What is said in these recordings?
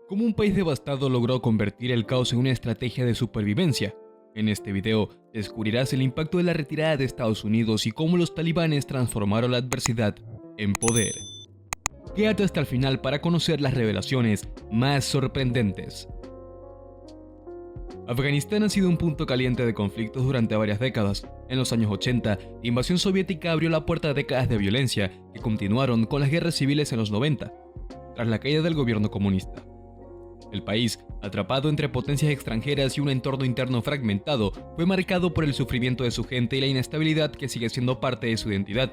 ¿Cómo un país devastado logró convertir el caos en una estrategia de supervivencia? En este video descubrirás el impacto de la retirada de Estados Unidos y cómo los talibanes transformaron la adversidad en poder. Quédate hasta el final para conocer las revelaciones más sorprendentes. Afganistán ha sido un punto caliente de conflictos durante varias décadas. En los años 80, la invasión soviética abrió la puerta a décadas de violencia que continuaron con las guerras civiles en los 90, tras la caída del gobierno comunista. El país, atrapado entre potencias extranjeras y un entorno interno fragmentado, fue marcado por el sufrimiento de su gente y la inestabilidad que sigue siendo parte de su identidad.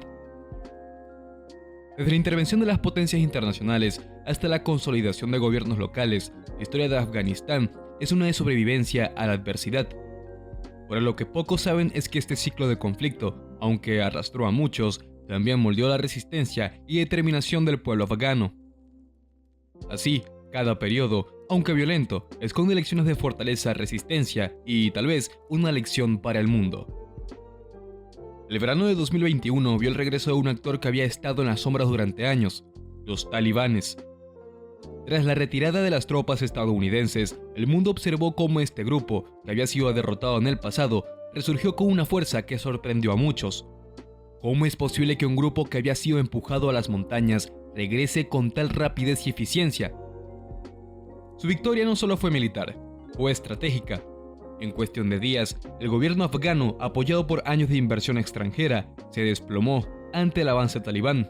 Desde la intervención de las potencias internacionales hasta la consolidación de gobiernos locales, la historia de Afganistán es una de sobrevivencia a la adversidad. Por lo que pocos saben es que este ciclo de conflicto, aunque arrastró a muchos, también moldeó la resistencia y determinación del pueblo afgano. Así, cada periodo, aunque violento, esconde lecciones de fortaleza, resistencia y, tal vez, una lección para el mundo. El verano de 2021 vio el regreso de un actor que había estado en las sombras durante años, los talibanes. Tras la retirada de las tropas estadounidenses, el mundo observó cómo este grupo, que había sido derrotado en el pasado, resurgió con una fuerza que sorprendió a muchos. ¿Cómo es posible que un grupo que había sido empujado a las montañas regrese con tal rapidez y eficiencia? Su victoria no solo fue militar, fue estratégica. En cuestión de días, el gobierno afgano, apoyado por años de inversión extranjera, se desplomó ante el avance talibán.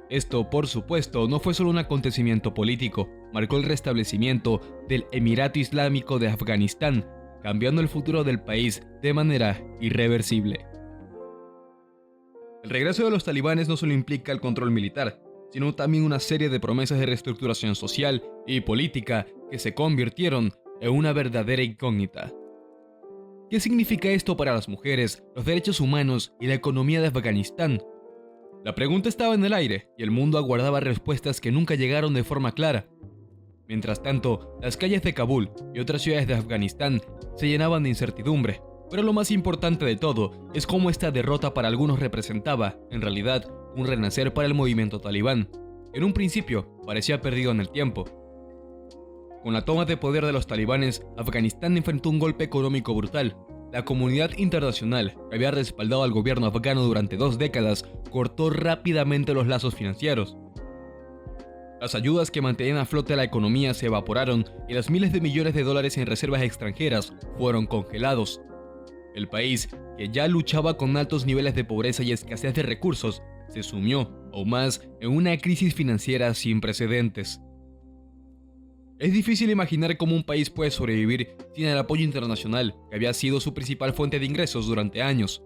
Esto, por supuesto, no fue solo un acontecimiento político, marcó el restablecimiento del Emirato Islámico de Afganistán, cambiando el futuro del país de manera irreversible. El regreso de los talibanes no solo implica el control militar, sino también una serie de promesas de reestructuración social y política que se convirtieron en una verdadera incógnita. ¿Qué significa esto para las mujeres, los derechos humanos y la economía de Afganistán? La pregunta estaba en el aire y el mundo aguardaba respuestas que nunca llegaron de forma clara. Mientras tanto, las calles de Kabul y otras ciudades de Afganistán se llenaban de incertidumbre, pero lo más importante de todo es cómo esta derrota para algunos representaba, en realidad, un renacer para el movimiento talibán. En un principio, parecía perdido en el tiempo. Con la toma de poder de los talibanes, Afganistán enfrentó un golpe económico brutal. La comunidad internacional, que había respaldado al gobierno afgano durante 2 décadas, cortó rápidamente los lazos financieros. Las ayudas que mantenían a flote la economía se evaporaron y los miles de millones de dólares en reservas extranjeras fueron congelados. El país, que ya luchaba con altos niveles de pobreza y escasez de recursos, se sumió, aún más, en una crisis financiera sin precedentes. Es difícil imaginar cómo un país puede sobrevivir sin el apoyo internacional, que había sido su principal fuente de ingresos durante años.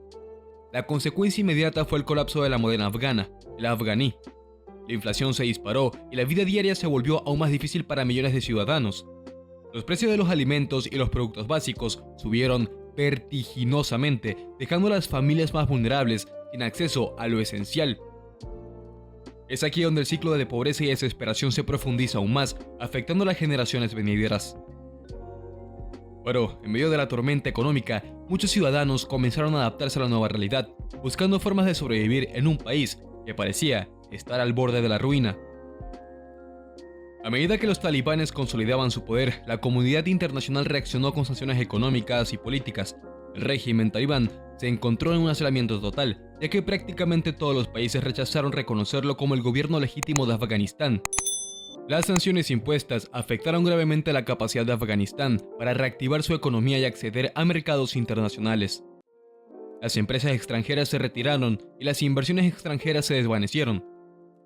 La consecuencia inmediata fue el colapso de la moneda afgana, el afganí. La inflación se disparó y la vida diaria se volvió aún más difícil para millones de ciudadanos. Los precios de los alimentos y los productos básicos subieron vertiginosamente, dejando a las familias más vulnerables sin acceso a lo esencial. Es aquí donde el ciclo de pobreza y desesperación se profundiza aún más, afectando a las generaciones venideras. Pero, en medio de la tormenta económica, muchos ciudadanos comenzaron a adaptarse a la nueva realidad, buscando formas de sobrevivir en un país que parecía estar al borde de la ruina. A medida que los talibanes consolidaban su poder, la comunidad internacional reaccionó con sanciones económicas y políticas. El régimen talibán se encontró en un aislamiento total, ya que prácticamente todos los países rechazaron reconocerlo como el gobierno legítimo de Afganistán. Las sanciones impuestas afectaron gravemente la capacidad de Afganistán para reactivar su economía y acceder a mercados internacionales. Las empresas extranjeras se retiraron y las inversiones extranjeras se desvanecieron.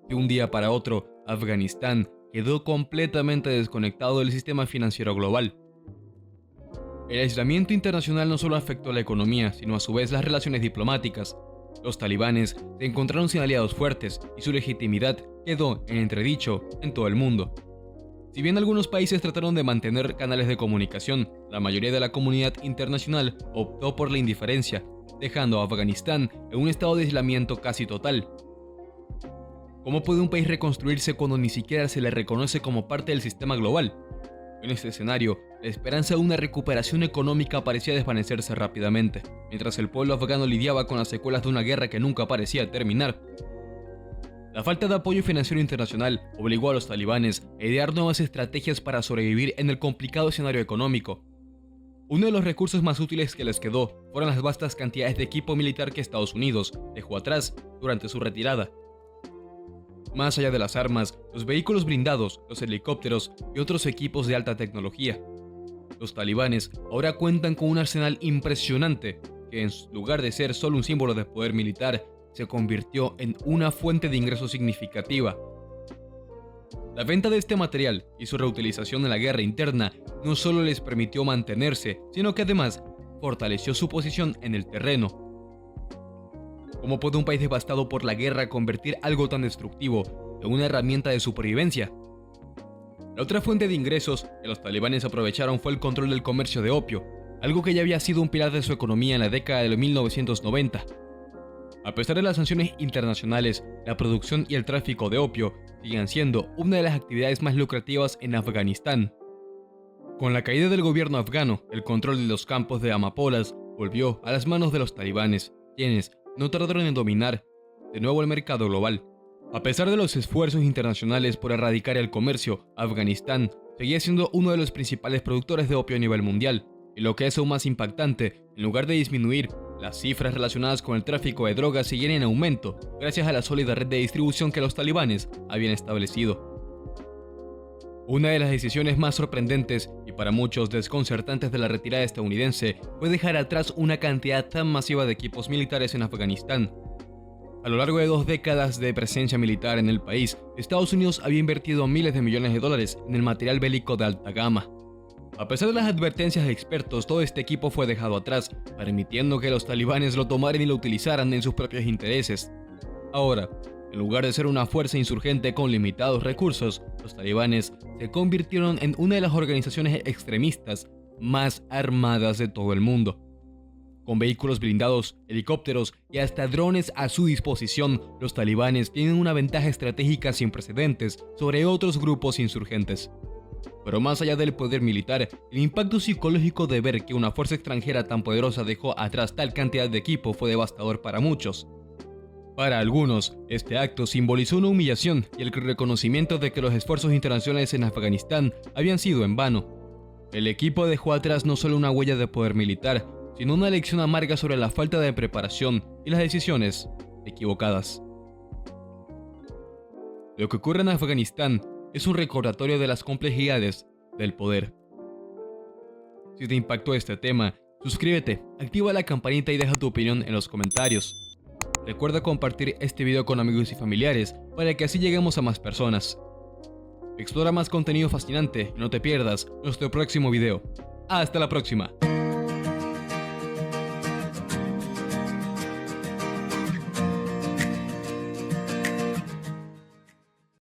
De un día para otro, Afganistán quedó completamente desconectado del sistema financiero global. El aislamiento internacional no solo afectó la economía, sino a su vez las relaciones diplomáticas. Los talibanes se encontraron sin aliados fuertes y su legitimidad quedó en entredicho en todo el mundo. Si bien algunos países trataron de mantener canales de comunicación, la mayoría de la comunidad internacional optó por la indiferencia, dejando a Afganistán en un estado de aislamiento casi total. ¿Cómo puede un país reconstruirse cuando ni siquiera se le reconoce como parte del sistema global? En este escenario, la esperanza de una recuperación económica parecía desvanecerse rápidamente, mientras el pueblo afgano lidiaba con las secuelas de una guerra que nunca parecía terminar. La falta de apoyo financiero internacional obligó a los talibanes a idear nuevas estrategias para sobrevivir en el complicado escenario económico. Uno de los recursos más útiles que les quedó fueron las vastas cantidades de equipo militar que Estados Unidos dejó atrás durante su retirada. Más allá de las armas, los vehículos blindados, los helicópteros y otros equipos de alta tecnología. Los talibanes ahora cuentan con un arsenal impresionante que, en lugar de ser solo un símbolo de poder militar, se convirtió en una fuente de ingresos significativa. La venta de este material y su reutilización en la guerra interna no solo les permitió mantenerse, sino que además fortaleció su posición en el terreno. ¿Cómo puede un país devastado por la guerra convertir algo tan destructivo en una herramienta de supervivencia? La otra fuente de ingresos que los talibanes aprovecharon fue el control del comercio de opio, algo que ya había sido un pilar de su economía en la década de 1990. A pesar de las sanciones internacionales, la producción y el tráfico de opio siguen siendo una de las actividades más lucrativas en Afganistán. Con la caída del gobierno afgano, el control de los campos de amapolas volvió a las manos de los talibanes, quienes no tardaron en dominar de nuevo el mercado global. A pesar de los esfuerzos internacionales por erradicar el comercio, Afganistán seguía siendo uno de los principales productores de opio a nivel mundial, y lo que es aún más impactante, en lugar de disminuir, las cifras relacionadas con el tráfico de drogas siguen en aumento gracias a la sólida red de distribución que los talibanes habían establecido. Una de las decisiones más sorprendentes y para muchos desconcertantes de la retirada estadounidense fue dejar atrás una cantidad tan masiva de equipos militares en Afganistán. A lo largo de 2 décadas de presencia militar en el país, Estados Unidos había invertido miles de millones de dólares en el material bélico de alta gama. A pesar de las advertencias de expertos, todo este equipo fue dejado atrás, permitiendo que los talibanes lo tomaran y lo utilizaran en sus propios intereses. Ahora, en lugar de ser una fuerza insurgente con limitados recursos, los talibanes se convirtieron en una de las organizaciones extremistas más armadas de todo el mundo. Con vehículos blindados, helicópteros y hasta drones a su disposición, los talibanes tienen una ventaja estratégica sin precedentes sobre otros grupos insurgentes. Pero más allá del poder militar, el impacto psicológico de ver que una fuerza extranjera tan poderosa dejó atrás tal cantidad de equipo fue devastador para muchos. Para algunos, este acto simbolizó una humillación y el reconocimiento de que los esfuerzos internacionales en Afganistán habían sido en vano. El equipo dejó atrás no solo una huella de poder militar, sino una lección amarga sobre la falta de preparación y las decisiones equivocadas. Lo que ocurre en Afganistán es un recordatorio de las complejidades del poder. Si te impactó este tema, suscríbete, activa la campanita y deja tu opinión en los comentarios. Recuerda compartir este video con amigos y familiares para que así lleguemos a más personas. Explora más contenido fascinante y no te pierdas nuestro próximo video. ¡Hasta la próxima!